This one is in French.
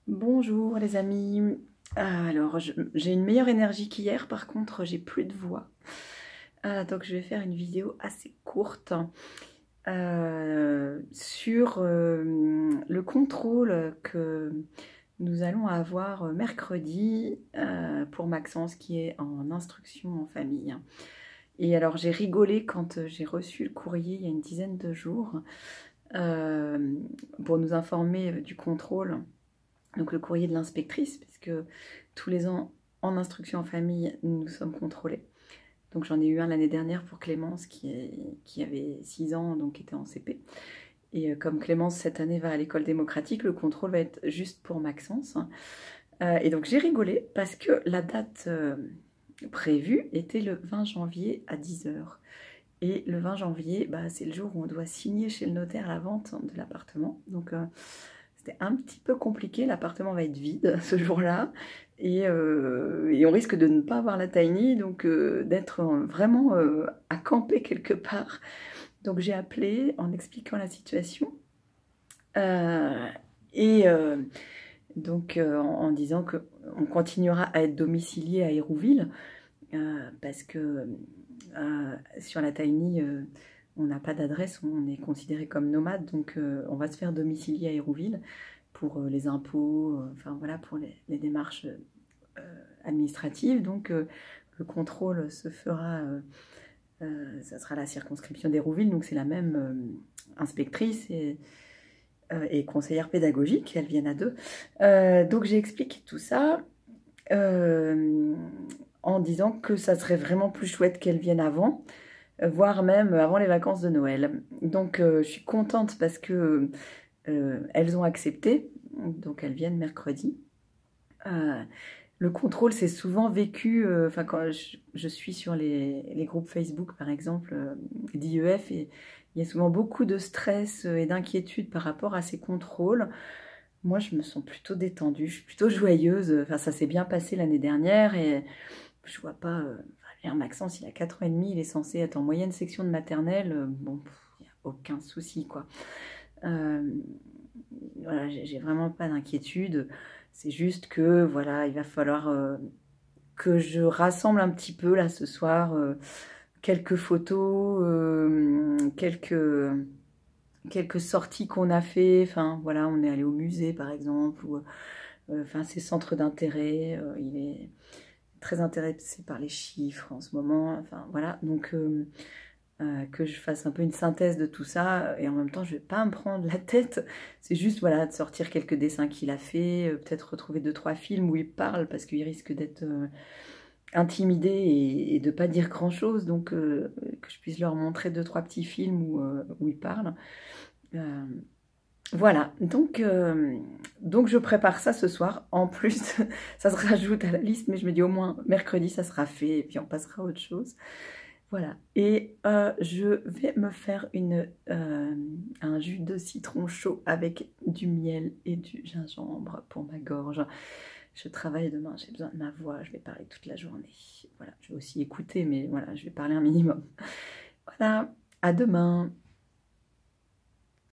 Bonjour les amis. Alors j'ai une meilleure énergie qu'hier, par contre j'ai plus de voix. Donc je vais faire une vidéo assez courte sur le contrôle que nous allons avoir mercredi pour Maxence qui est en instruction en famille. Et alors j'ai rigolé quand j'ai reçu le courrier il y a une dizaine de jours pour nous informer du contrôle. Donc le courrier de l'inspectrice, puisque tous les ans, en instruction en famille, nous sommes contrôlés. Donc j'en ai eu un l'année dernière pour Clémence qui avait 6 ans, donc qui était en CP. Et comme Clémence cette année va à l'école démocratique, le contrôle va être juste pour Maxence. Et donc j'ai rigolé parce que la date prévue était le 20 janvier à 10 h. Et le 20 janvier, c'est le jour où on doit signer chez le notaire la vente de l'appartement. Donc c'était un petit peu compliqué, l'appartement va être vide ce jour-là et on risque de ne pas avoir la tiny, donc d'être vraiment à camper quelque part. Donc j'ai appelé en expliquant la situation en disant qu'on continuera à être domicilié à Hérouville parce que sur la tiny on n'a pas d'adresse, on est considéré comme nomade, donc on va se faire domicilier à Hérouville pour les impôts, enfin voilà, pour les démarches administratives. Donc le contrôle se fera, ça sera la circonscription d'Hérouville, donc c'est la même inspectrice et conseillère pédagogique, elles viennent à deux. Donc j'ai expliqué tout ça en disant que ça serait vraiment plus chouette qu'elles viennent avant, voire même avant les vacances de Noël. Donc je suis contente parce que elles ont accepté, donc elles viennent mercredi. Le contrôle, c'est souvent vécu, quand je suis sur les groupes Facebook par exemple d'IEF, et il y a souvent beaucoup de stress et d'inquiétude par rapport à ces contrôles. Moi je me sens plutôt détendue, je suis plutôt joyeuse, enfin ça s'est bien passé l'année dernière et je vois pas... Maxence, il a 4 ans et demi, il est censé être en moyenne section de maternelle, bon, il n'y a aucun souci, quoi. Voilà, j'ai vraiment pas d'inquiétude, c'est juste que, voilà, il va falloir que je rassemble un petit peu, là, ce soir, quelques photos, quelques sorties qu'on a fait, enfin, voilà, on est allé au musée, par exemple, ou, enfin, ces centres d'intérêt, il est très intéressé par les chiffres en ce moment, enfin voilà, donc que je fasse un peu une synthèse de tout ça, et en même temps je vais pas me prendre la tête, c'est juste voilà, de sortir quelques dessins qu'il a fait, peut-être retrouver 2-3 films où il parle, parce qu'il risque d'être intimidé et de pas dire grand chose, donc que je puisse leur montrer 2-3 petits films où il parle. Voilà, donc je prépare ça ce soir. En plus, ça se rajoute à la liste, mais je me dis au moins mercredi, ça sera fait et puis on passera à autre chose. Voilà, et je vais me faire un jus de citron chaud avec du miel et du gingembre pour ma gorge. Je travaille demain, j'ai besoin de ma voix, je vais parler toute la journée. Voilà, je vais aussi écouter, mais voilà, je vais parler un minimum. Voilà, à demain.